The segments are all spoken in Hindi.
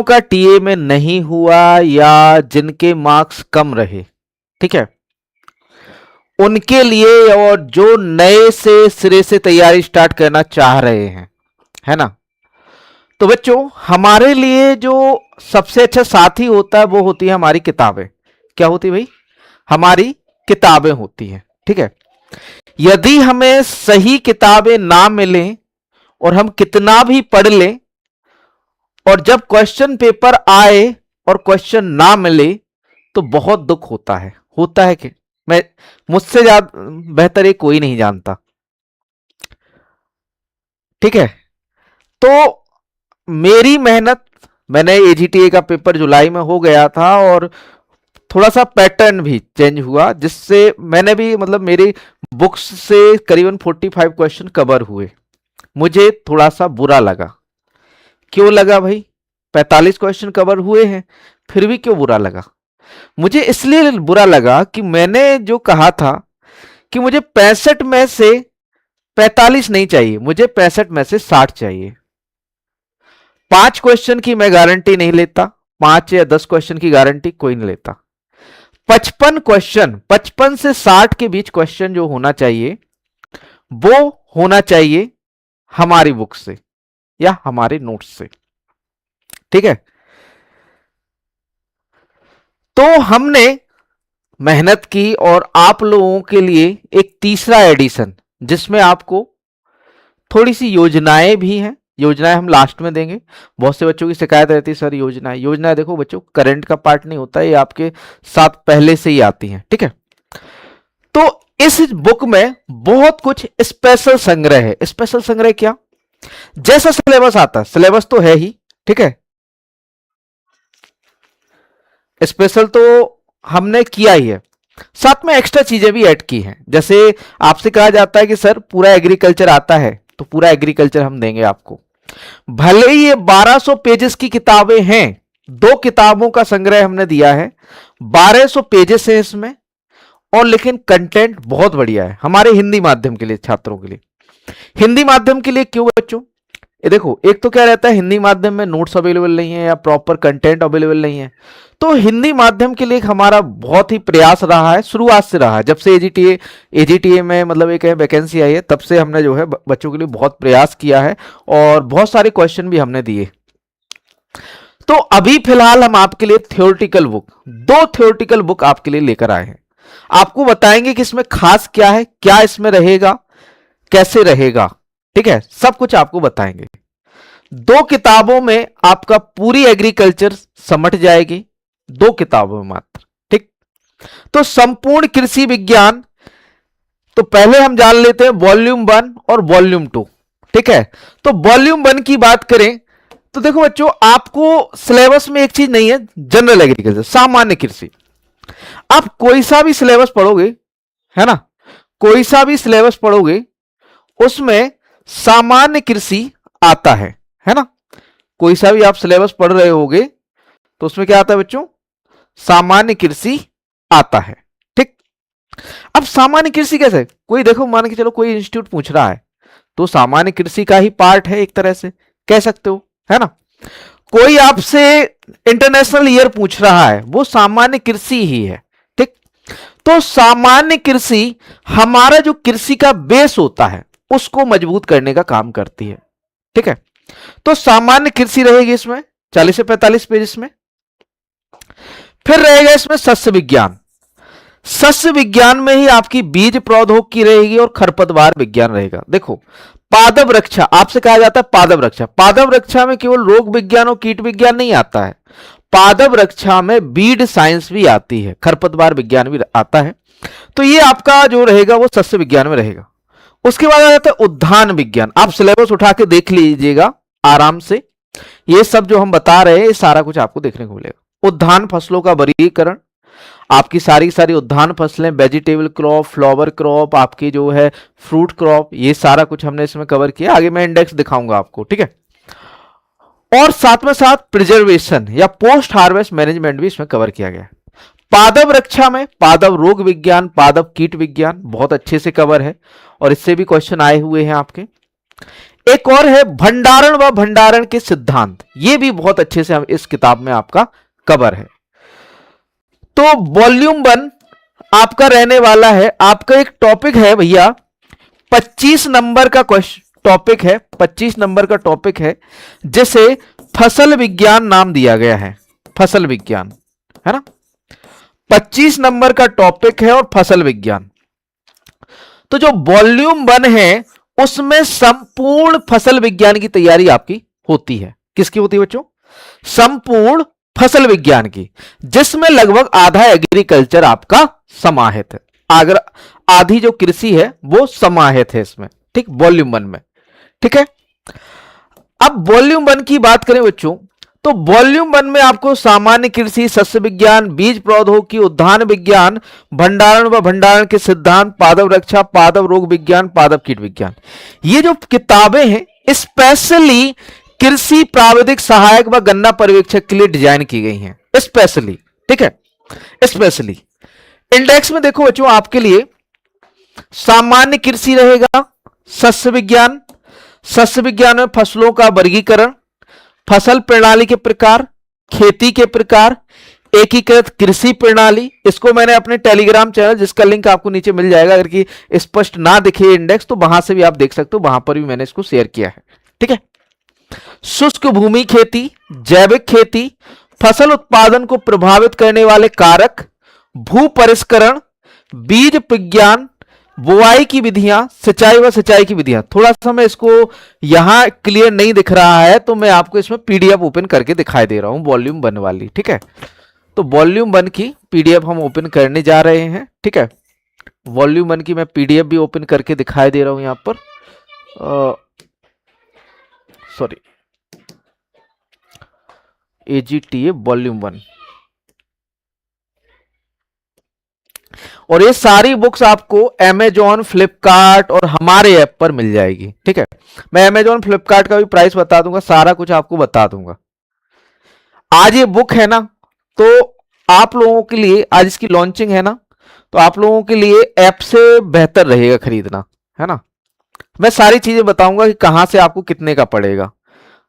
का टीए में नहीं हुआ या जिनके मार्क्स कम रहे, ठीक है, उनके लिए और जो नए से सिरे से तैयारी स्टार्ट करना चाह रहे हैं, है ना। तो बच्चों हमारे लिए जो सबसे अच्छा साथी होता है वो होती है हमारी किताबें। क्या होती है भाई? हमारी किताबें होती हैं, ठीक है। यदि हमें सही किताबें ना मिलें और हम कितना भी पढ़ लें और जब क्वेश्चन पेपर आए और क्वेश्चन ना मिले तो बहुत दुख होता है कि मैं मुझसे ज्यादा बेहतर ये कोई नहीं जानता, ठीक है। तो मेरी मेहनत, मैंने एजीटीए का पेपर जुलाई में हो गया था और थोड़ा सा पैटर्न भी चेंज हुआ जिससे मैंने भी मतलब मेरी बुक्स से करीबन 45 क्वेश्चन कवर हुए। मुझे थोड़ा सा बुरा लगा। क्यों लगा भाई? 45 क्वेश्चन कवर हुए हैं फिर भी क्यों बुरा लगा? मुझे इसलिए बुरा लगा कि मैंने जो कहा था कि मुझे 65 में से 45 नहीं चाहिए, मुझे 65 में से 60 चाहिए। 5 क्वेश्चन की मैं गारंटी नहीं लेता, 5 या 10 क्वेश्चन की गारंटी कोई नहीं लेता। 55 क्वेश्चन, 55 से 60 के बीच क्वेश्चन जो होना चाहिए वो होना चाहिए हमारी बुक से या हमारे नोट्स से, ठीक है। तो हमने मेहनत की और आप लोगों के लिए एक तीसरा एडिशन जिसमें आपको थोड़ी सी योजनाएं भी हैं, योजनाएं हम लास्ट में देंगे। बहुत से बच्चों की शिकायत रहती है सर योजनाएं देखो बच्चों करंट का पार्ट नहीं होता है, ये आपके साथ पहले से ही आती हैं, ठीक है। तो इस बुक में बहुत कुछ स्पेशल संग्रह है। स्पेशल संग्रह क्या? जैसा सिलेबस आता है, सिलेबस तो है ही, ठीक है, स्पेशल तो हमने किया ही है, साथ में एक्स्ट्रा चीजें भी ऐड की हैं। जैसे आपसे कहा जाता है कि सर पूरा एग्रीकल्चर आता है तो पूरा एग्रीकल्चर हम देंगे आपको। भले ही ये 1200 पेजेस की किताबें हैं, 2 किताबों का संग्रह हमने दिया है, 1200 पेजेस है इसमें, और लेकिन कंटेंट बहुत बढ़िया है हमारे हिंदी माध्यम के लिए, छात्रों के लिए। हिंदी माध्यम के लिए क्यों बच्चों? ये देखो एक तो क्या रहता है हिंदी माध्यम में नोट्स अवेलेबल नहीं है या प्रॉपर कंटेंट अवेलेबल नहीं है, तो हिंदी माध्यम के लिए हमारा बहुत ही प्रयास रहा है, शुरुआत से रहा है। जब से एजीटीए में मतलब एक वैकेंसी आई है तब से हमने जो है बच्चों के लिए बहुत प्रयास किया है और बहुत सारे क्वेश्चन भी हमने दिए। तो अभी फिलहाल हम आपके लिए थ्योरेटिकल बुक, 2 थ्योरेटिकल बुक आपके लिए लेकर आए हैं। आपको बताएंगे कि इसमें खास क्या है, क्या इसमें रहेगा, कैसे रहेगा, ठीक है, सब कुछ आपको बताएंगे। 2 किताबों में आपका पूरी एग्रीकल्चर समट जाएगी, 2 किताबों में मात्र, ठीक। तो संपूर्ण कृषि विज्ञान, तो पहले हम जान लेते हैं वॉल्यूम 1 और वॉल्यूम 2, ठीक है। तो वॉल्यूम 1 की बात करें तो देखो बच्चों आपको सिलेबस में एक चीज नहीं है, जनरल एग्रीकल्चर, सामान्य कृषि। आप कोई सा भी सिलेबस पढ़ोगे, है ना, कोई सा भी सिलेबस पढ़ोगे उसमें सामान्य कृषि आता है ना। कोई सा भी आप सिलेबस पढ़ रहे होगे तो उसमें क्या आता है बच्चों? सामान्य कृषि आता है, ठीक। अब सामान्य कृषि कैसे? कोई देखो मान के चलो कोई इंस्टीट्यूट पूछ रहा है तो सामान्य कृषि का ही पार्ट है, एक तरह से कह सकते हो, है ना। कोई आपसे इंटरनेशनल ईयर पूछ रहा है वो सामान्य कृषि ही है, ठीक। तो सामान्य कृषि हमारा जो कृषि का बेस होता है उसको मजबूत करने का काम करती है, ठीक है। तो सामान्य कृषि रहेगी इसमें 40 से 45 पेज इसमें। फिर रहेगा इसमें शस्य विज्ञान। शस्य विज्ञान में ही आपकी बीज प्रौद्योगिकी रहेगी और खरपतवार विज्ञान रहेगा। देखो पादप रक्षा, आपसे कहा जाता है पादप रक्षा, पादप रक्षा में केवल रोग विज्ञान और कीट विज्ञान नहीं आता है, पादप रक्षा में बीड साइंस भी आती है, खरपतवार विज्ञान भी आता है। तो ये आपका जो रहेगा वो शस्य विज्ञान में रहेगा। उसके बाद आ जाता है उद्यान विज्ञान। आप सिलेबस उठा के देख लीजिएगा आराम से, ये सब जो हम बता रहे हैं ये सारा कुछ आपको देखने को मिलेगा। उद्यान फसलों का वर्गीकरण, आपकी सारी सारी उद्यान फसलें, वेजिटेबल क्रॉप, फ्लावर क्रॉप, आपकी जो है फ्रूट क्रॉप, ये सारा कुछ हमने इसमें कवर किया। आगे मैं इंडेक्स दिखाऊंगा आपको, ठीक है। और साथ में साथ प्रिजर्वेशन या पोस्ट हार्वेस्ट मैनेजमेंट भी इसमें कवर किया गया है। पादप रक्षा में पादप रोग विज्ञान, पादप कीट विज्ञान बहुत अच्छे से कवर है और इससे भी क्वेश्चन आए हुए हैं आपके। एक और है भंडारण व भंडारण के सिद्धांत, ये भी बहुत अच्छे से इस किताब में आपका कवर है। तो वॉल्यूम 1 आपका रहने वाला है, आपका एक टॉपिक है भैया 25 नंबर का टॉपिक है, 25 नंबर का टॉपिक है जिसे फसल विज्ञान नाम दिया गया है, फसल विज्ञान, है ना। 25 नंबर का टॉपिक है और फसल विज्ञान। तो जो वॉल्यूम 1 है उसमें संपूर्ण फसल विज्ञान की तैयारी आपकी होती है। किसकी होती है बच्चों? संपूर्ण फसल विज्ञान की, जिसमें लगभग आधा एग्रीकल्चर आपका समाहित है, अगर आधी जो कृषि है वो समाहित है इसमें, ठीक, वॉल्यूम 1 में, ठीक है। अब वॉल्यूम 1 की बात करें बच्चों, तो वॉल्यूम 1 में आपको सामान्य कृषि, सस्य विज्ञान, बीज प्रौद्योगिकी, उद्यान विज्ञान, भंडारण व भंडारण के सिद्धांत, पादप रक्षा, पादप रोग विज्ञान, पादप कीट विज्ञान, ये जो किताबें हैं स्पेशली कृषि प्राविधिक सहायक व गन्ना पर्यवेक्षक के लिए डिजाइन की गई हैं, स्पेशली, ठीक है, स्पेशली। इंडेक्स में देखो बच्चों आपके लिए सामान्य कृषि रहेगा, सस्य विज्ञान, सस्य विज्ञान में फसलों का वर्गीकरण, फसल प्रणाली के प्रकार, खेती के प्रकार, एकीकृत कृषि प्रणाली, इसको मैंने अपने टेलीग्राम चैनल जिसका लिंक आपको नीचे मिल जाएगा, अगर कि स्पष्ट ना दिखे इंडेक्स तो वहां से भी आप देख सकते हो, वहां पर भी मैंने इसको शेयर किया है, ठीक है। शुष्क भूमि खेती, जैविक खेती, फसल उत्पादन को प्रभावित करने वाले कारक, भू परिष्करण, बीज विज्ञान, बुआई की विधियां, सिंचाई व सिंचाई की विधियां। थोड़ा सा मैं इसको यहां क्लियर नहीं दिख रहा है तो मैं आपको इसमें पीडीएफ ओपन करके दिखाई दे रहा हूं, वॉल्यूम 1 वाली, ठीक है। तो वॉल्यूम 1 की पीडीएफ हम ओपन करने जा रहे हैं, ठीक है। वॉल्यूम 1 की मैं पीडीएफ भी ओपन करके दिखाई दे रहा हूं यहां पर, सॉरी, AGTA वॉल्यूम 1, और ये सारी बुक्स आपको Amazon, फ्लिपकार्ट और हमारे ऐप पर मिल जाएगी, ठीक है। मैं Amazon, फ्लिपकार्ट का भी प्राइस बता दूंगा, सारा कुछ आपको बता दूंगा। आज ये बुक है ना, तो आप लोगों के लिए आज इसकी लॉन्चिंग है ना, तो आप लोगों के लिए ऐप से बेहतर रहेगा खरीदना, है ना। मैं सारी चीजें बताऊंगा कि कहां से आपको कितने का पड़ेगा,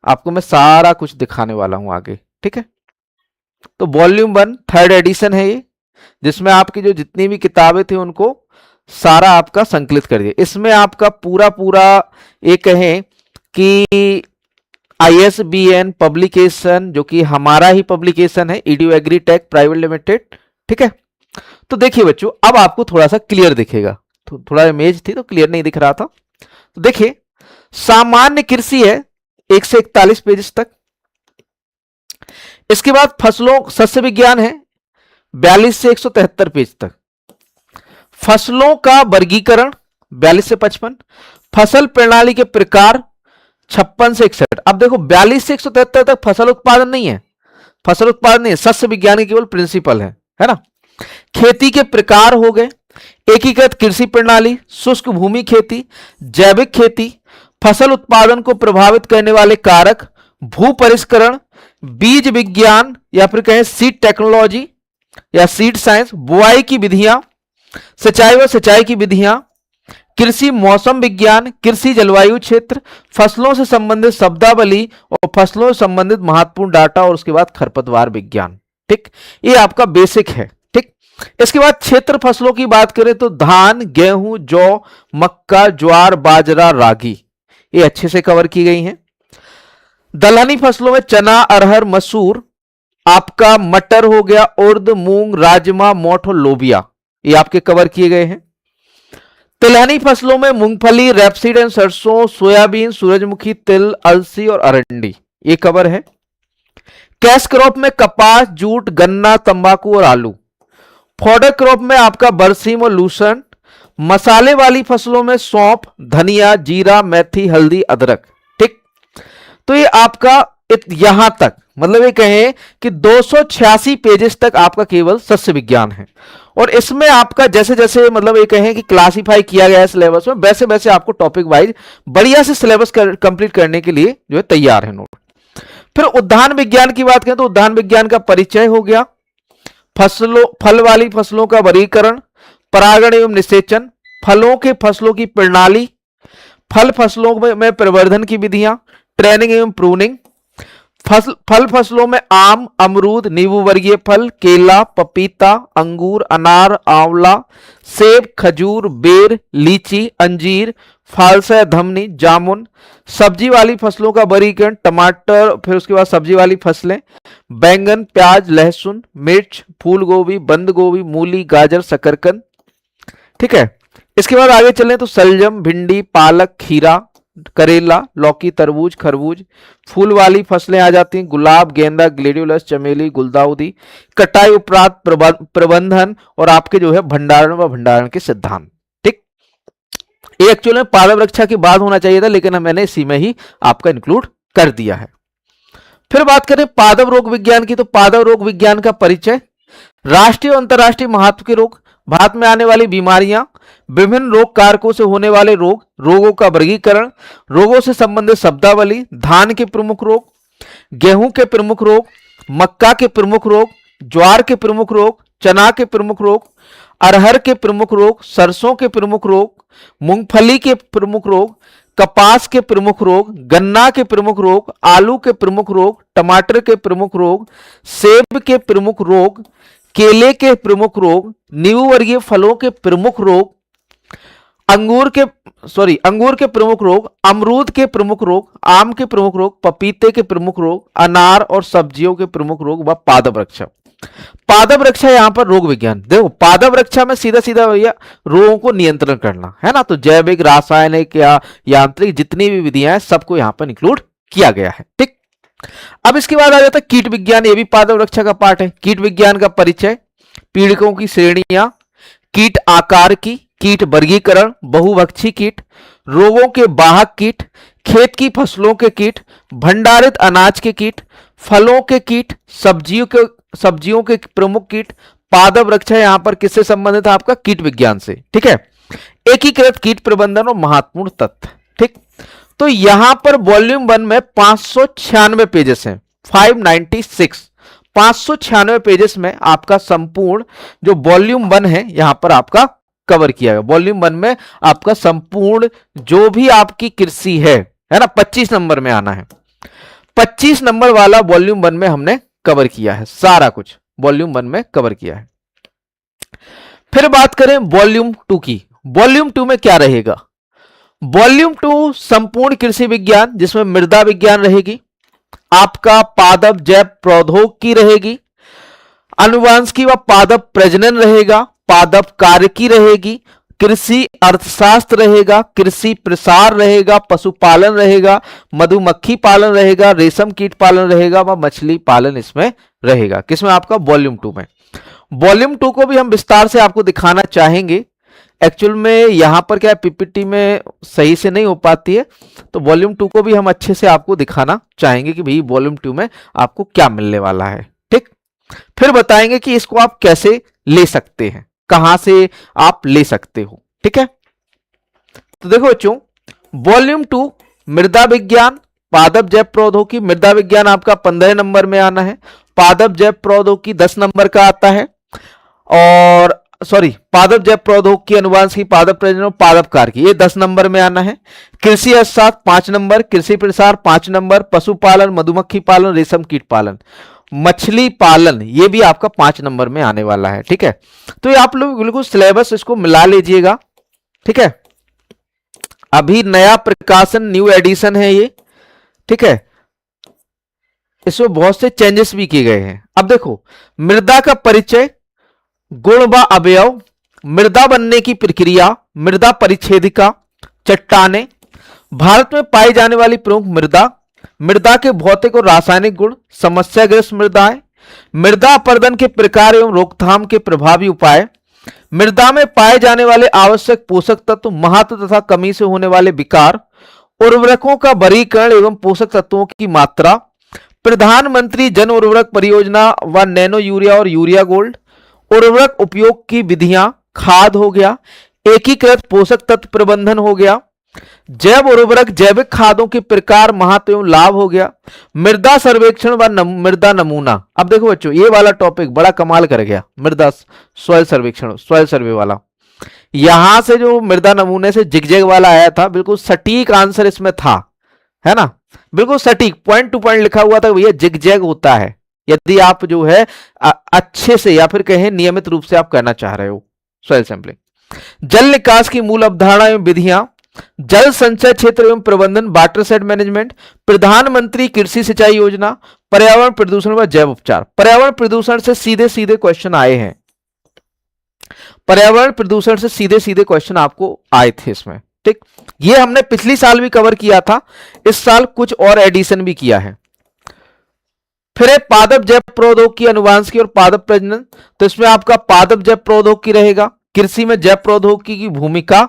आपको मैं सारा कुछ दिखाने वाला हूं आगे, ठीक है। तो वॉल्यूम 1 3rd एडिशन है ये, जिसमें आपकी जो जितनी भी किताबें थी उनको सारा आपका संकलित कर दिया। इसमें आपका पूरा पूरा ये कहें कि ISBN पब्लिकेशन, जो कि हमारा ही पब्लिकेशन है, ईडीयू एग्रीटेक प्राइवेट लिमिटेड, ठीक है। तो देखिए बच्चों अब आपको थोड़ा सा क्लियर दिखेगा, तो थोड़ा इमेज थी तो क्लियर नहीं दिख रहा था। तो देखिए सामान्य कृषि है 1 से 41 पेजेस तक, इसके बाद फसलों सस्य विज्ञान है 42 से 173 पेज तक, फसलों का वर्गीकरण 42 से 55, फसल प्रणाली के प्रकार 56 से 61। अब देखो 42 से 173 तक फसल उत्पादन नहीं है, फसल उत्पादन नहीं है, सस्य विज्ञान की केवल प्रिंसिपल है ना। खेती के प्रकार हो गए, एकीकृत कृषि प्रणाली, शुष्क भूमि खेती, जैविक खेती, फसल उत्पादन को प्रभावित करने वाले कारक, भू परिष्करण, बीज विज्ञान या फिर कहें सीड टेक्नोलॉजी या सीड साइंस, बुआई की विधियां, सिंचाई व सिंचाई की विधियां, कृषि मौसम विज्ञान, कृषि जलवायु क्षेत्र, फसलों से संबंधित शब्दावली और फसलों से संबंधित महत्वपूर्ण डाटा, और उसके बाद खरपतवार विज्ञान, ठीक। ये आपका बेसिक है, ठीक। इसके बाद क्षेत्र फसलों की बात करें तो धान, गेहूं, जौ, मक्का, ज्वार, बाजरा, रागी, ये अच्छे से कवर की गई हैं। दलहनी फसलों में चना, अरहर, मसूर, आपका मटर हो गया, उर्द, मूंग, राजमा, मोठ और लोबिया, ये आपके कवर किए गए हैं। तिलहनी फसलों में मूंगफली, रेपसीड एंड सरसों, सोयाबीन, सूरजमुखी, तिल, अलसी और अरंडी, ये कवर है। कैश क्रॉप में कपास, जूट, गन्ना, तंबाकू और आलू। फॉडर क्रॉप में आपका बरसीम और लूसन। मसाले वाली फसलों में सौंफ, धनिया, जीरा, मेथी, हल्दी, अदरक, ठीक। तो ये आपका यहां तक, मतलब ये कहें कि 286 पेजेस तक आपका केवल सस्य विज्ञान है, और इसमें आपका जैसे जैसे मतलब ये कहें कि क्लासिफाई किया गया है सिलेबस में, वैसे वैसे आपको टॉपिक वाइज बढ़िया से सिलेबस कंप्लीट करने के लिए जो है तैयार है नोट। फिर उद्यान विज्ञान की बात करें तो उद्यान विज्ञान का परिचय हो गया, फल वाली फसलों का वर्गीकरण, परागण एवं निषेचन, फलों के फसलों की प्रणाली, फल फसलों में प्रवर्धन की विधियां, ट्रेनिंग एवं प्रूनिंग। फल फसलों में आम, अमरूद, नींबू वर्गीय फल, केला, पपीता, अंगूर, अनार, आंवला, सेब, खजूर, बेर, लीची, अंजीर, फालसा, धमनी, जामुन। सब्जी वाली फसलों का वर्गीकरण, टमाटर, फिर उसके बाद सब्जी वाली फसलें, बैंगन, प्याज, लहसुन, मिर्च, फूल गोभी, बंद गोभी, मूली, गाजर, शकरकंद। ठीक है, इसके बाद आगे चलें तो सलजम, भिंडी, पालक, खीरा, करेला, लौकी, तरबूज, खरबूज। फूल वाली फसलें आ जाती हैं, गुलाब, गेंदा, ग्लेडियोलस, चमेली, गुलदाउदी। कटाई उपरांत प्रबंधन और आपके जो है भंडारण व भंडारण के सिद्धांत। ठीक, ये एक्चुअली में पादप रक्षा के बाद होना चाहिए था, लेकिन मैंने इसी में ही आपका इंक्लूड कर दिया है। फिर बात करें पादप रोग विज्ञान की, तो पादप रोग विज्ञान का परिचय, राष्ट्रीय और अंतर्राष्ट्रीय महत्व के रोग, भारत में आने वाली बीमारियां, विभिन्न रोग कारकों से होने वाले रोग, रोगों का वर्गीकरण, रोगों से संबंधित शब्दावली, धान के प्रमुख रोग, गेहूं के प्रमुख रोग, मक्का के प्रमुख रोग, ज्वार के प्रमुख रोग, चना के प्रमुख रोग, अरहर के प्रमुख रोग, सरसों के प्रमुख रोग, मूंगफली के प्रमुख रोग, कपास के प्रमुख रोग, गन्ना के प्रमुख रोग, आलू के प्रमुख रोग, टमाटर के प्रमुख रोग, सेब के प्रमुख रोग, केले के प्रमुख रोग, नींबू वर्गीय फलों के प्रमुख रोग, अंगूर के प्रमुख रोग, अमरूद के प्रमुख रोग, आम के प्रमुख रोग, पपीते के प्रमुख रोग, अनार और सब्जियों के प्रमुख रोग व पादप रक्षा। पादप रक्षा यहां पर रोग विज्ञान, देखो पादप रक्षा में सीधा सीधा भैया रोगों को नियंत्रण करना है ना, तो जैविक, रासायनिक या यांत्रिक जितनी भी विधियां हैं सबको यहां पर इंक्लूड किया गया है। ठीक, अब इसके बाद आ जाता है कीट विज्ञान, ये भी पादप रक्षा का पार्ट है। कीट विज्ञान का परिचय, पीड़कों की श्रेणियां, कीट आकार की, कीट वर्गीकरण, बहुभक्षी कीट, रोगों के वाहक कीट, खेत की फसलों के कीट, भंडारित अनाज के कीट, फलों के कीट, सब्जियों के प्रमुख कीट। पादप रक्षा यहां पर किससे संबंधित है, आपका कीट विज्ञान से। ठीक है, एकीकृत कीट प्रबंधन और महत्वपूर्ण तथ्य। ठीक, तो यहां पर वॉल्यूम 1 में 596 पेजेस हैं, 596 596 पेजेस में आपका संपूर्ण जो वॉल्यूम 1 है यहां पर आपका कवर किया गया। वॉल्यूम 1 में आपका संपूर्ण जो भी आपकी कृषि है ना, 25 नंबर में आना है, 25 नंबर वाला वॉल्यूम 1 में हमने कवर किया है, सारा कुछ वॉल्यूम 1 में कवर किया है। फिर बात करें वॉल्यूम 2 की, वॉल्यूम 2 में क्या रहेगा, वॉल्यूम 2 संपूर्ण कृषि विज्ञान, जिसमें मृदा विज्ञान रहेगी, आपका पादप जैव प्रौद्योगिकी रहेगी, अनुवांशिकी व पादप प्रजनन रहेगा, पादप कार्यकी रहेगी, कृषि अर्थशास्त्र रहेगा, कृषि प्रसार रहेगा, पशुपालन रहेगा, मधुमक्खी पालन रहेगा, रेशम कीट पालन रहेगा व मछली पालन इसमें रहेगा। किसमें, आपका वॉल्यूम 2 में। वॉल्यूम 2 को भी हम विस्तार से आपको दिखाना चाहेंगे, एक्चुअल में यहां पर क्या पीपीटी में सही से नहीं हो पाती है, तो वॉल्यूम 2 को भी हम अच्छे से आपको दिखाना चाहेंगे कि भाई वॉल्यूम 2 में आपको क्या मिलने वाला है। ठीक, फिर बताएंगे कि इसको आप कैसे ले सकते हैं, कहां से आप ले सकते हो। ठीक है, तो देखो बच्चों, वॉल्यूम 2 मृदा विज्ञान, पादप जैव प्रौद्योगिकी, मृदा विज्ञान आपका 15 नंबर में आना है, पादप जैव प्रौद्योगिकी 10 नंबर का आता है, और पादप जैव प्रौद्योगिकी, अनुवांशिकी, पादप प्रजनन, पादप कार्यकी ये 10 नंबर में आना है। कृषि अर्थशास्त्र 5 नंबर, कृषि प्रसार 5 नंबर, पशुपालन, मधुमक्खी पालन, रेशम कीट पालन, मछली पालन ये भी आपका 5 नंबर में आने वाला है। ठीक है, तो ये आप लोग बिल्कुल सिलेबस इसको मिला लीजिएगा। ठीक है, अभी नया प्रकाशन, न्यू एडिशन है ये। ठीक है, इसमें बहुत से चेंजेस भी किए गए हैं। अब देखो, मृदा का परिचय, गुण व अवयव, मृदा बनने की प्रक्रिया, मृदा परिच्छेदिका, चट्टानें, भारत में पाई जाने वाली प्रमुख मृदा, मृदा के भौतिक और रासायनिक गुण, समस्याग्रस्त मृदाएं, मृदा अपर्दन के प्रकार एवं रोकथाम के प्रभावी उपाय, मृदा में पाए जाने वाले आवश्यक पोषक तत्व, महत्व तथा कमी से होने वाले विकार, उर्वरकों का वर्गीकरण एवं पोषक तत्वों की मात्रा, प्रधानमंत्री जन उर्वरक परियोजना व नैनो यूरिया और यूरिया गोल्ड, उर्वरक उपयोग की विधियां, खाद हो गया, एकीकृत पोषक तत्व प्रबंधन हो गया, जैव उर्वरक, जैविक खादों के प्रकार, महत्व एवं लाभ हो गया, मृदा सर्वेक्षण व मृदा नमूना। अब देखो बच्चों, ये वाला टॉपिक बड़ा कमाल कर गया, मृदा सॉइल सर्वेक्षण, सॉइल सर्वे वाला, यहां से जो मृदा नमूने से जिगजैग वाला आया था, बिल्कुल सटीक आंसर इसमें था, है ना, बिल्कुल सटीक पॉइंट टू पॉइंट लिखा हुआ था भैया जिगजैग होता है यदि आप जो है अच्छे से या फिर कहें नियमित रूप से आप करना चाह रहे हो सॉइल सैंपलिंग। जल निकास की मूल अवधारणा एवं विधियां, जल संचय क्षेत्र एवं प्रबंधन, वाटर सेट मैनेजमेंट, प्रधानमंत्री कृषि सिंचाई योजना, पर्यावरण प्रदूषण व जैव उपचार। पर्यावरण प्रदूषण से सीधे सीधे क्वेश्चन आए हैं, पर्यावरण प्रदूषण से सीधे सीधे क्वेश्चन आपको आए थे इसमें, ठीक। ये हमने पिछली साल भी कवर किया था, इस साल कुछ और एडिशन भी किया है। फिर है पादप जैव प्रौद्योगिकी अनुवांशिकी और पादप प्रजनन, तो इसमें आपका पादप जैव प्रौद्योगिकी रहेगा, कृषि में जैव प्रौद्योगिकी की भूमिका,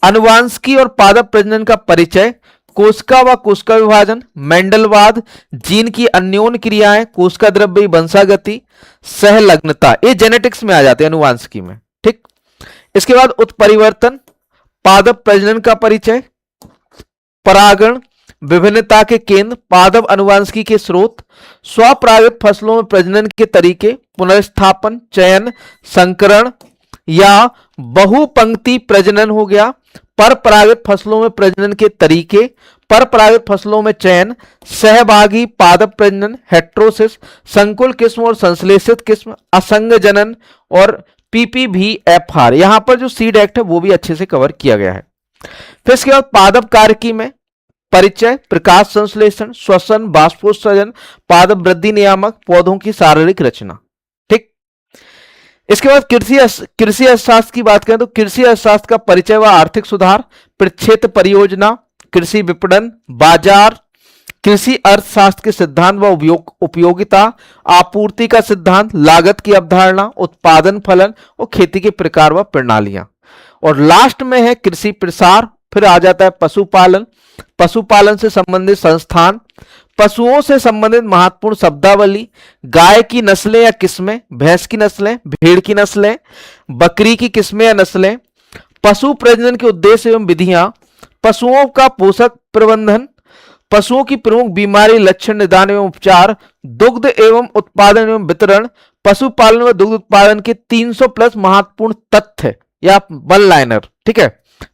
अनुवांशिकी और पादप प्रजनन का परिचय, कोशिका व कोशिका विभाजन, मेंडलवाद, जीन की अन्योन क्रियाएं, कोशिका द्रव्य वंशागति, सहलग्नता, ये जेनेटिक्स में आ जाते हैं अनुवांशिकी में, ठीक। इसके बाद उत्परिवर्तन, पादप प्रजनन का परिचय, परागण, विभिन्नता के केंद्र, पादप अनुवांशिकी के स्रोत, स्वपरागित फसलों में प्रजनन के तरीके, पुनर्स्थापन, चयन, संकरण या बहुपंक्ति प्रजनन हो गया, पर परागित फसलों में प्रजनन के तरीके, पर परागित फसलों में चयन, सहभागी पादप प्रजनन, हेट्रोसिस, संकुल किस्म और संश्लेषित किस्म, असंग जनन और PPVFR। यहां पर जो सीड एक्ट है वो भी अच्छे से कवर किया गया है। फिर इसके बाद पादप कार्यकी में परिचय, प्रकाश संश्लेषण, श्वसन, बाष्पोत्सर्जन, पादप वृद्धि नियामक, पौधों की शारीरिक रचना, ठीक। इसके बाद कृषि अर्थशास्त्र की बात करें तो कृषि अर्थशास्त्र का परिचय व आर्थिक सुधार, प्रक्षेत्र परियोजना, कृषि विपणन, बाजार, कृषि अर्थशास्त्र के सिद्धांत व उपयोगिता, आपूर्ति का सिद्धांत, लागत की अवधारणा, उत्पादन फलन और खेती के प्रकार व प्रणालियां, और लास्ट में है कृषि प्रसार। फिर आ जाता है पशुपालन, पशुपालन से संबंधित संस्थान, पशुओं से संबंधित महत्वपूर्ण शब्दावली, गाय की नस्लें या किस्में, भैंस की नस्लें, भेड़ की नस्लें, बकरी की किस्में या नस्लें, पशु प्रजनन के उद्देश्य एवं विधियां, पशुओं का पोषक प्रबंधन, पशुओं की प्रमुख बीमारी, लक्षण, निदान एवं उपचार, दुग्ध एवं उत्पादन एवं वितरण, पशुपालन व दुग्ध उत्पादन के 300 प्लस महत्वपूर्ण तथ्य या वन लाइनर, ठीक है।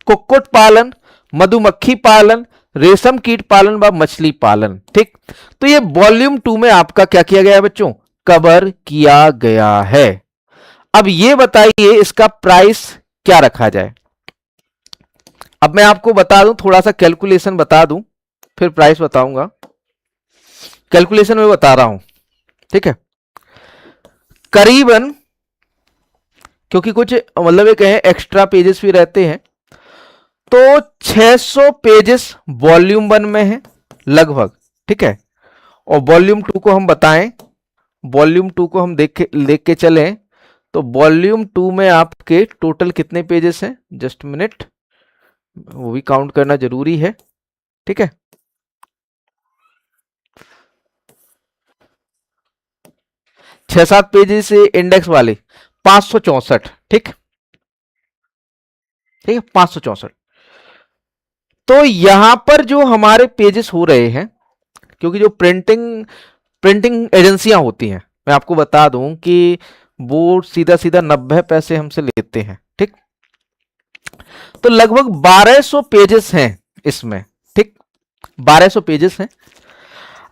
कुक्कुट पालन, मधुमक्खी पालन, रेशम कीट पालन व मछली पालन, ठीक। तो ये वॉल्यूम 2 में आपका क्या किया गया है बच्चों, कवर किया गया है। अब ये बताइए इसका प्राइस क्या रखा जाए। अब मैं आपको बता दूं, थोड़ा सा कैलकुलेशन बता दूं, फिर प्राइस बताऊंगा। कैलकुलेशन में बता रहा हूं, ठीक है। करीबन, क्योंकि कुछ मतलब ये कहें एक्स्ट्रा पेजेस भी रहते हैं, तो 600 पेजेस वॉल्यूम 1 में है लगभग, ठीक है। और वॉल्यूम 2 को हम बताएं, वॉल्यूम 2 को हम देख के चलें, तो वॉल्यूम 2 में आपके टोटल कितने पेजेस हैं, जस्ट मिनट, वो भी काउंट करना जरूरी है, ठीक है। छह सात पेजेस से इंडेक्स वाले 564, ठीक, ठीक है, 564। तो यहां पर जो हमारे पेजेस हो रहे हैं, क्योंकि जो प्रिंटिंग एजेंसियां होती हैं, मैं आपको बता दूं कि वो सीधा सीधा 90 पैसे हमसे लेते हैं, ठीक। तो लगभग 1200 पेजेस हैं इसमें, ठीक, 1200 पेजेस हैं।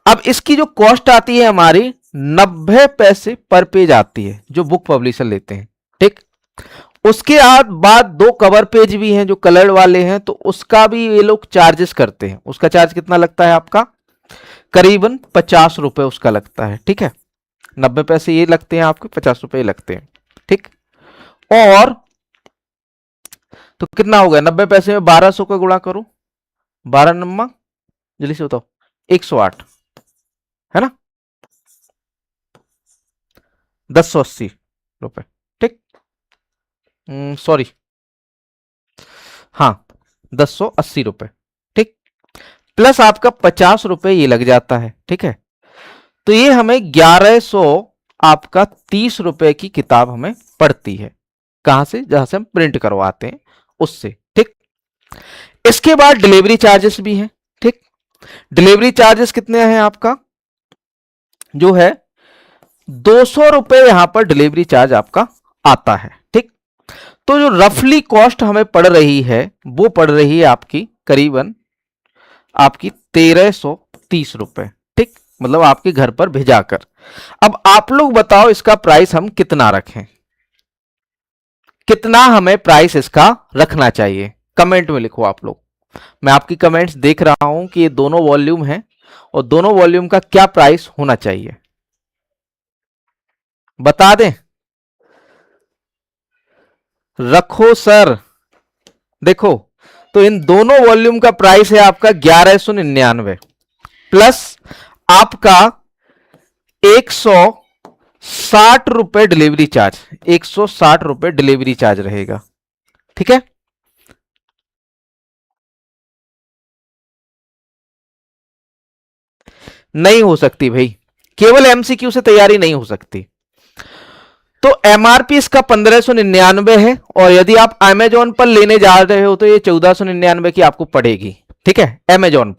अब इसकी जो कॉस्ट आती है हमारी 90 पैसे पर पेज आती है, जो बुक पब्लिशर लेते हैं, ठीक। उसके बाद 2 कवर पेज भी हैं जो कलर्ड वाले हैं, तो उसका भी ये लोग चार्जेस करते हैं। उसका चार्ज कितना लगता है आपका, करीबन 50 रुपए उसका लगता है, ठीक है। 90 पैसे ये लगते हैं आपके, 50 रुपए लगते हैं, ठीक। और तो कितना हो गया, 90 पैसे में 1200 का गुणा करो, 12 नम्मा, जल्दी से बताओ, 108, है ना, 1080 रुपए, ठीक। सॉरी, हाँ, 1080 रुपए, ठीक, प्लस आपका 50 रुपए ये लग जाता है, ठीक है। तो ये हमें 1100 आपका 30 रुपए की किताब हमें पड़ती है, कहां से, जहां से हम प्रिंट करवाते हैं उससे, ठीक। इसके बाद डिलीवरी चार्जेस भी हैं, ठीक। डिलीवरी चार्जेस कितने हैं आपका, जो है 200 रुपए यहां पर डिलीवरी चार्ज आपका आता है, ठीक। तो जो रफली कॉस्ट हमें पड़ रही है वो पड़ रही है आपकी करीबन आपकी 1330 रुपए, ठीक, मतलब आपके घर पर भेजाकर। अब आप लोग बताओ इसका प्राइस हम कितना रखें, कितना हमें प्राइस इसका रखना चाहिए, कमेंट में लिखो आप लोग। मैं आपकी कमेंट्स देख रहा हूं कि ये दोनों वॉल्यूम हैं और दोनों वॉल्यूम का क्या प्राइस होना चाहिए, बता दें। रखो सर, देखो, तो इन दोनों वॉल्यूम का प्राइस है आपका 1199 प्लस आपका 160 रुपए डिलीवरी चार्ज, 160 रुपए डिलीवरी चार्ज रहेगा, ठीक है। नहीं हो सकती भाई, केवल एमसीक्यू से तैयारी नहीं हो सकती। तो एमआरपी इसका 1599 है और यदि आप अमेजोन पर लेने जा रहे हो तो ये 1499 की आपको पड़ेगी, ठीक है। अमेजोन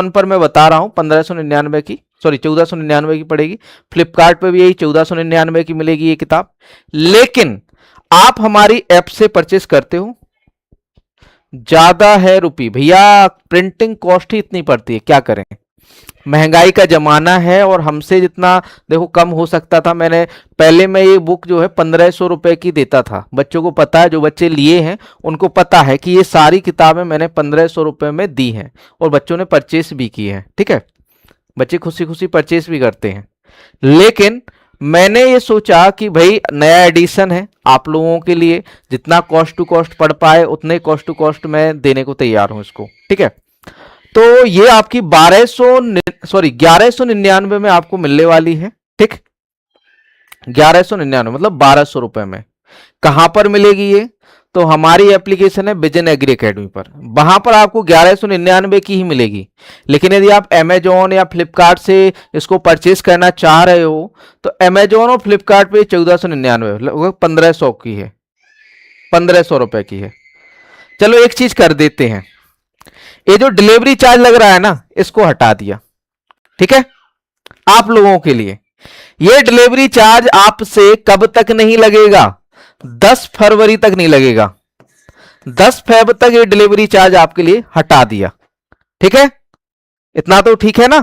पर मैं बता रहा हूं 1599 की, सॉरी 1499 की पड़ेगी। फ्लिपकार्ट पे भी यही 1499 की मिलेगी ये किताब। लेकिन आप हमारी ऐप से परचेस करते हो, ज्यादा है रुपये भैया, प्रिंटिंग कॉस्ट ही इतनी पड़ती है, क्या करें, महंगाई का जमाना है और हमसे जितना देखो कम हो सकता था। मैंने पहले मैं ये बुक जो है 1500 रुपए की देता था, बच्चों को पता है, जो बच्चे लिए हैं उनको पता है कि ये सारी किताबें मैंने 1500 रुपए में दी हैं और बच्चों ने परचेस भी की है, ठीक है, बच्चे खुशी खुशी परचेस भी करते हैं। लेकिन मैंने ये सोचा कि भाई नया एडिशन है, आप लोगों के लिए जितना कॉस्ट टू कॉस्ट पड़ पाए उतने कॉस्ट टू कॉस्ट मैं देने को तैयार हूं इसको, ठीक है। तो ये आपकी 1199 में आपको मिलने वाली है, ठीक, 1199 मतलब 1200 रुपए में। कहां पर मिलेगी ये, तो हमारी एप्लीकेशन है विजन एग्री एकेडमी पर, वहां पर आपको 1199 की ही मिलेगी। लेकिन यदि आप अमेजोन या फ्लिपकार्ट से इसको परचेस करना चाह रहे हो तो अमेजोन और फ्लिपकार्ट पे 1499 लगभग 1500 की है, 1500 रुपए की है। चलो एक चीज कर देते हैं, ये जो डिलीवरी चार्ज लग रहा है ना इसको हटा दिया, ठीक है, आप लोगों के लिए। ये डिलीवरी चार्ज आपसे कब तक नहीं लगेगा, 10 फरवरी तक नहीं लगेगा, 10 फेब तक ये डिलीवरी चार्ज आपके लिए हटा दिया, ठीक है। इतना तो ठीक है ना,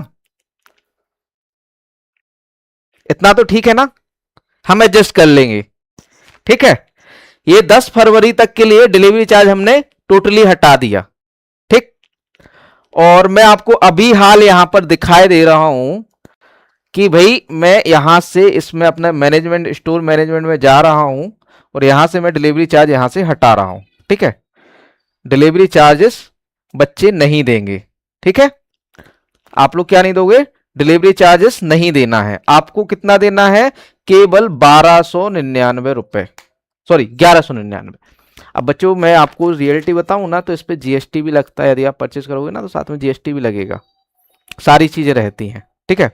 इतना तो ठीक है ना, हम एडजस्ट कर लेंगे, ठीक है। ये 10 फरवरी तक के लिए डिलीवरी चार्ज हमने टोटली हटा दिया, ठीक। और मैं आपको अभी हाल यहां पर दिखाई दे रहा हूं कि भाई मैं यहां से इसमें अपना मैनेजमेंट, स्टोर मैनेजमेंट में जा रहा हूं और यहां से मैं डिलीवरी चार्ज यहां से हटा रहा हूं, ठीक है। डिलीवरी चार्जेस बच्चे नहीं देंगे, ठीक है। आप लोग क्या नहीं दोगे, डिलीवरी चार्जेस नहीं देना है। आपको कितना देना है, केवल 1299 रुपए, सॉरी 1199। अब बच्चों मैं आपको रियलिटी बताऊं ना तो इस पे जीएसटी भी लगता है, यदि आप परचेस करोगे ना तो साथ में जीएसटी भी लगेगा, सारी चीजें रहती हैं, ठीक है।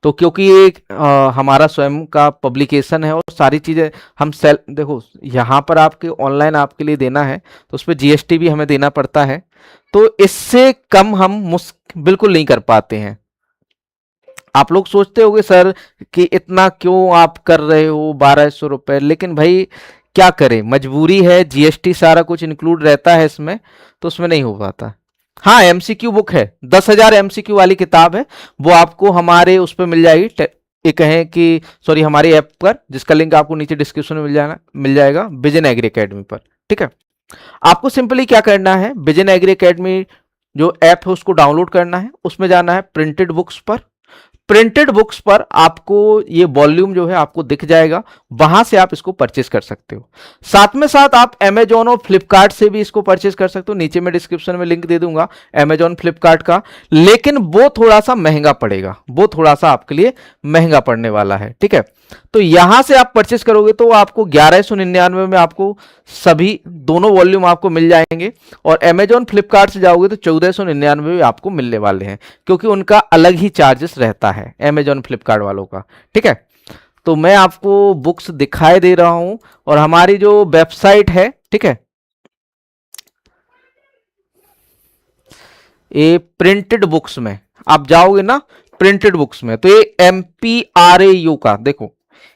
तो क्योंकि ये हमारा स्वयं का पब्लिकेशन है और सारी चीजें हम सेल, देखो यहाँ पर आपके ऑनलाइन आपके लिए देना है तो उस पर जीएसटी भी हमें देना पड़ता है, तो इससे कम हम बिल्कुल नहीं कर पाते हैं। आप लोग सोचते होंगे सर कि इतना क्यों आप कर रहे हो 1200 रुपए, लेकिन भाई क्या करें, मजबूरी है, जीएसटी सारा कुछ इंक्लूड रहता है इसमें, तो उसमें नहीं हो पाता। हाँ एमसीक्यू बुक है, 10,000 एमसीक्यू वाली किताब है, वो आपको हमारे उस पर मिल जाएगी, ये कहें कि सॉरी हमारी ऐप पर, जिसका लिंक आपको नीचे डिस्क्रिप्शन में मिल जाएगा विजन एग्री एकेडमी पर, ठीक है। आपको सिंपली क्या करना है, विजन एग्री एकेडमी जो ऐप है उसको डाउनलोड करना है, उसमें जाना है प्रिंटेड बुक्स पर। प्रिंटेड बुक्स पर आपको ये वॉल्यूम जो है आपको दिख जाएगा, वहां से आप इसको परचेस कर सकते हो। साथ में साथ आप अमेजोन और फ्लिपकार्ट से भी इसको परचेस कर सकते हो, नीचे मैं डिस्क्रिप्शन में लिंक दे दूंगा अमेजोन फ्लिपकार्ट का, लेकिन वो थोड़ा सा महंगा पड़ेगा, वो थोड़ा सा आपके लिए महंगा पड़ने वाला है, ठीक है। तो यहां से आप परचेस करोगे तो आपको 1199 में आपको सभी दोनों वॉल्यूम आपको मिल जाएंगे, और अमेजोन फ्लिपकार्ट से जाओगे तो 1499 में आपको मिलने वाले हैं, क्योंकि उनका अलग ही चार्जेस रहता है अमेजोन फ्लिपकार्ट वालों का, ठीक है। तो मैं आपको बुक्स दिखाई दे रहा हूं और हमारी जो वेबसाइट है, ठीक है, ये प्रिंटेड बुक्स में आप जाओगे ना, प्रिंटेड बुक्स में तो ये एमपीआरएयू का, देखो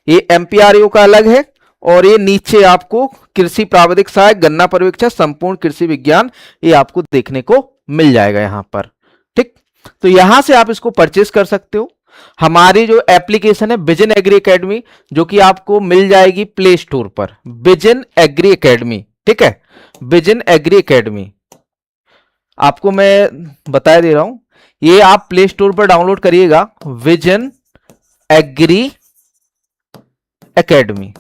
ये एमपीआरएयू का अलग है और ये नीचे आपको कृषि प्राविधिक सहायक, गन्ना पर्यवेक्षक, संपूर्ण कृषि विज्ञान, ये आपको देखने को मिल जाएगा यहाँ पर। ठीक, तो यहां से आप इसको परचेस कर सकते हो। हमारी जो एप्लीकेशन है विजन एग्री एकेडमी, जो कि आपको मिल जाएगी प्ले स्टोर पर, विजन एग्री एकेडमी। ठीक है, विजन एग्री एकेडमी आपको मैं बता दे रहा हूं, ये आप प्ले स्टोर पर डाउनलोड करिएगा, विजन एग्री एकेडमी।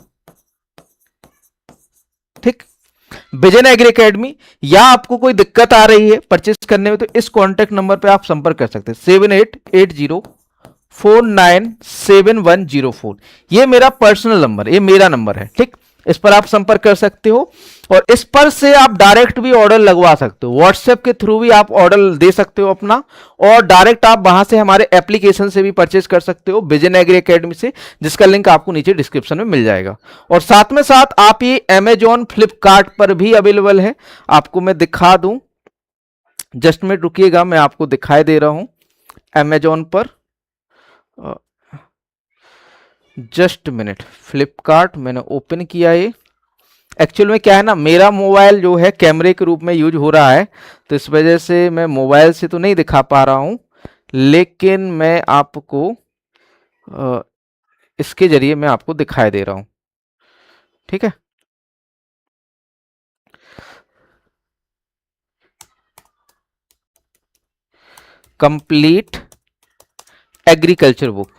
ठीक, विजन एग्री एकेडमी। या आपको कोई दिक्कत आ रही है परचेस करने में तो इस कॉन्टैक्ट नंबर पे आप संपर्क कर सकते हैं, 7880497104। ये मेरा पर्सनल नंबर, ये मेरा नंबर है। ठीक, इस पर आप संपर्क कर सकते हो और इस पर से आप डायरेक्ट भी ऑर्डर लगवा सकते हो, व्हाट्सएप के थ्रू भी आप ऑर्डर दे सकते हो अपना, और डायरेक्ट आप वहां से हमारे एप्लीकेशन से भी परचेस कर सकते हो, विजन एग्री एकेडमी से, जिसका लिंक आपको नीचे डिस्क्रिप्शन में मिल जाएगा। और साथ में साथ आप ये अमेजॉन फ्लिपकार्ट पर भी अवेलेबल है। आपको मैं दिखा दूं, जस्ट मिनट रुकिएगा, मैं आपको दिखाई दे रहा हूं अमेजॉन पर, जस्ट मिनट। फ्लिपकार्ट मैंने ओपन किया, ये एक्चुअल में क्या है ना, मेरा मोबाइल जो है कैमरे के रूप में यूज हो रहा है, तो इस वजह से मैं मोबाइल से तो नहीं दिखा पा रहा हूं, लेकिन मैं आपको इसके जरिए मैं आपको दिखाई दे रहा हूं। ठीक है, complete agriculture book,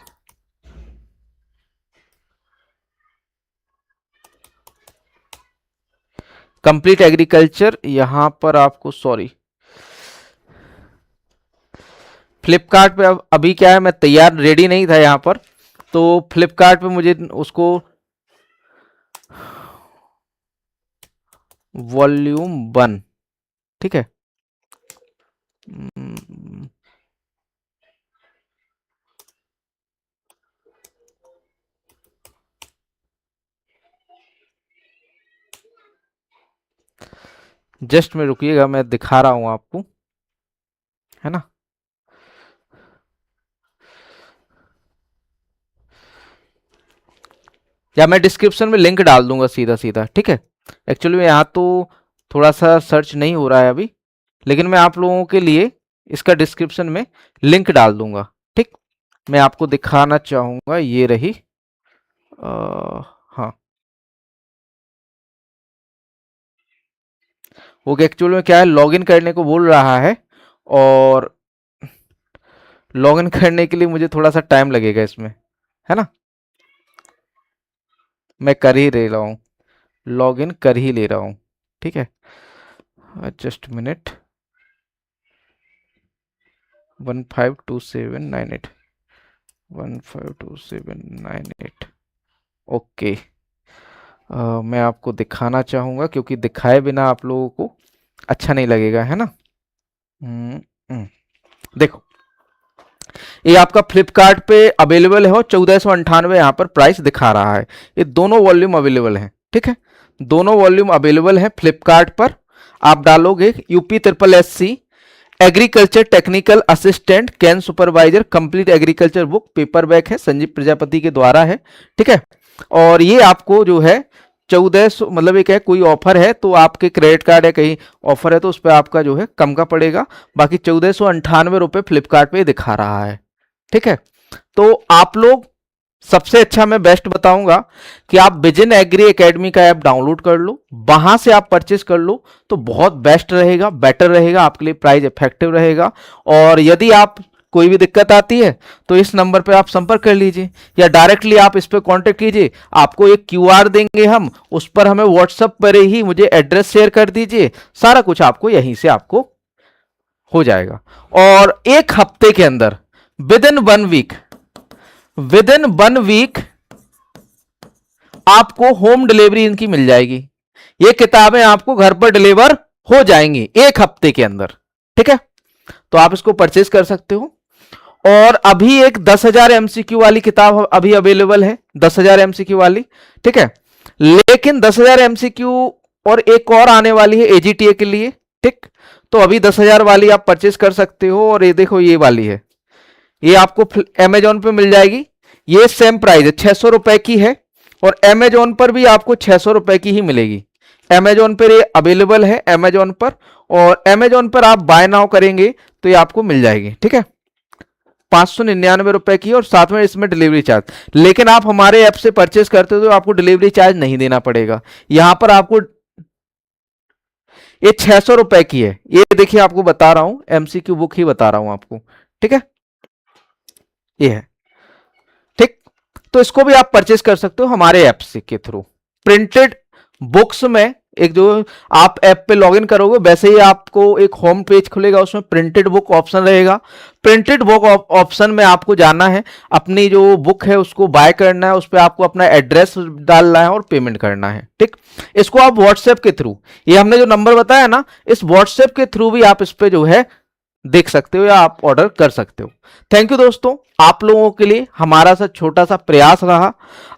complete agriculture. यहां पर आपको, सॉरी, फ्लिपकार्ट पे अभी क्या है, मैं तैयार रेडी नहीं था यहां पर, तो फ्लिपकार्ट पे मुझे उसको वॉल्यूम 1, ठीक है, जस्ट में रुकिएगा, मैं दिखा रहा हूं आपको, है ना। या मैं डिस्क्रिप्शन में लिंक डाल दूंगा सीधा सीधा। ठीक है, एक्चुअली में यहाँ तो थोड़ा सा सर्च नहीं हो रहा है अभी, लेकिन मैं आप लोगों के लिए इसका डिस्क्रिप्शन में लिंक डाल दूंगा। ठीक, मैं आपको दिखाना चाहूंगा, ये रही, हाँ, वो एक्चुअल में क्या है, लॉगिन करने को बोल रहा है, और लॉगिन करने के लिए मुझे थोड़ा सा टाइम लगेगा इसमें, है ना। मैं कर ही ले रहा हूँ, लॉगिन कर ही ले रहा हूँ। ठीक है, जस्ट मिनट, 152798, 152798, ओके। मैं आपको दिखाना चाहूँगा, क्योंकि दिखाए बिना आप लोगों को अच्छा नहीं लगेगा, है ना। देखो, ये आपका फ्लिपकार्ट पे अवेलेबल है और 1498 यहाँ पर प्राइस दिखा रहा है। ये दोनों वॉल्यूम अवेलेबल हैं। ठीक है, दोनों वॉल्यूम अवेलेबल है फ्लिपकार्ट पर। आप डालोगे UP triple SC agriculture technical assistant can supervisor complete agriculture book, paper back है, संजीव प्रजापति के द्वारा है। ठीक है, और ये आपको जो है 1400, मतलब एक है कोई ऑफर है तो आपके क्रेडिट कार्ड या कहीं ऑफर है तो उस पर आपका जो है कम का पड़ेगा, बाकी 1498 रुपये फ्लिपकार्ट पे दिखा रहा है। ठीक है, तो आप लोग सबसे अच्छा मैं बेस्ट बताऊंगा कि आप विजन एग्री एकेडमी का ऐप डाउनलोड कर लो, वहां से आप परचेस कर लो तो बहुत बेस्ट रहेगा, बेटर रहेगा, आपके लिए प्राइस इफेक्टिव रहेगा। और यदि आप कोई भी दिक्कत आती है तो इस नंबर पे आप संपर्क कर लीजिए, या डायरेक्टली आप इस पे कांटेक्ट कीजिए। आपको एक क्यूआर देंगे हम, उस पर हमें व्हाट्सएप पर ही मुझे एड्रेस शेयर कर दीजिए, सारा कुछ आपको यहीं से आपको हो जाएगा। और एक हफ्ते के अंदर, within 1 week, within 1 week आपको होम डिलीवरी इनकी मिल जाएगी। ये किताबें आपको घर पर डिलीवर हो जाएंगी एक हफ्ते के अंदर। ठीक है, तो आप इसको परचेज कर सकते हो। और अभी एक 10,000 एमसीक्यू वाली किताब अभी अवेलेबल है, 10,000 एमसीक्यू वाली। ठीक है, लेकिन 10,000 एमसीक्यू और एक और आने वाली है एजीटीए के लिए। ठीक, तो अभी 10,000 वाली आप परचेज कर सकते हो। और ये देखो, ये वाली है, ये आपको अमेजोन पे मिल जाएगी। ये सेम प्राइस है, 600 रुपए की है। और अमेजोन पर भी आपको 600 रुपए की ही मिलेगी। अमेजोन पर ये अवेलेबल है अमेजोन पर, और अमेजोन पर आप बाय नाउ करेंगे तो ये आपको मिल जाएगी, ठीक है। 599 रुपए की, और साथ में इसमें डिलीवरी चार्ज। लेकिन आप हमारे ऐप से परचेस करते हो तो आपको डिलीवरी चार्ज नहीं देना पड़ेगा। यहां पर आपको ये 600 रुपए की है। ये देखिए आपको बता रहा हूं, एमसीक्यू बुक ही बता रहा हूं आपको, ठीक है। ये है, ठीक। तो इसको भी आप परचेस कर सकते हो हमारे ऐप से के थ्रू। प्रिंटेड बुक्स में एक जो आप ऐप पे लॉगिन करोगे वैसे ही आपको एक होम पेज खुलेगा, उसमें प्रिंटेड बुक ऑप्शन रहेगा। प्रिंटेड बुक ऑप्शन में आपको जाना है, अपनी जो बुक है उसको बाय करना है, उस पर आपको अपना एड्रेस डालना है और पेमेंट करना है, ठीक। इसको आप व्हाट्सएप के थ्रू, ये हमने जो नंबर बताया ना, इस व्हाट्सएप के थ्रू भी आप इस पे जो है देख सकते हो या आप ऑर्डर कर सकते हो। थैंक यू दोस्तों, आप लोगों के लिए हमारा सा छोटा सा प्रयास रहा,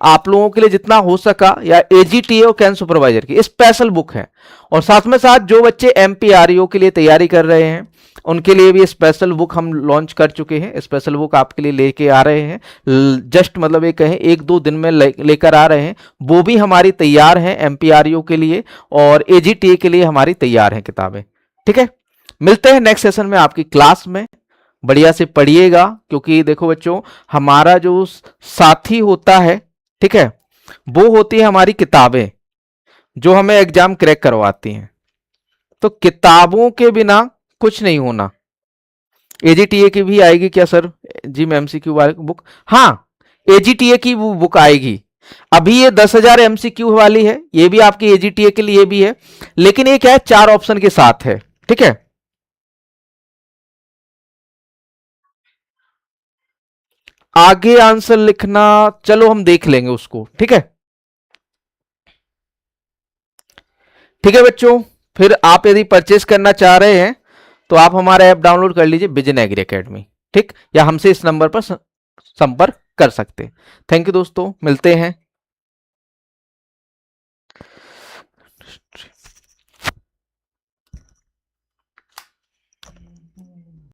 आप लोगों के लिए जितना हो सका, या एजीटीए और कैन सुपरवाइजर की स्पेशल बुक है। और साथ में साथ जो बच्चे एमपीआरईओ के लिए तैयारी कर रहे हैं उनके लिए भी स्पेशल बुक हम लॉन्च कर चुके हैं। स्पेशल बुक आपके लिए लेके आ रहे हैं, जस्ट मतलब ये कहें 1-2 दिन में लेकर आ रहे हैं। वो भी हमारी तैयार हैं एमपीआरईओ के लिए, और एजीटीए के लिए हमारी तैयार हैं किताबें, ठीक है। मिलते हैं नेक्स्ट सेशन में आपकी क्लास में। बढ़िया से पढ़िएगा, क्योंकि देखो बच्चों, हमारा जो साथी होता है, ठीक है, वो होती है हमारी किताबें जो हमें एग्जाम क्रैक करवाती हैं। तो किताबों के बिना कुछ नहीं होना। एजीटीए की भी आएगी क्या सर जी में एमसीक्यू वाली बुक? हाँ, एजीटीए की वो बुक आएगी। अभी ये 10,000 एमसीक्यू वाली है, ये भी आपकी एजीटीए के लिए भी है, लेकिन ये क्या है, 4 ऑप्शन के साथ है, ठीक है। आगे आंसर लिखना, चलो हम देख लेंगे उसको, ठीक है। ठीक है बच्चों, फिर आप यदि परचेस करना चाह रहे हैं तो आप हमारा ऐप डाउनलोड कर लीजिए, विजन एग्री एकेडमी, ठीक, या हमसे इस नंबर पर संपर्क कर सकते हैं। थैंक यू दोस्तों, मिलते हैं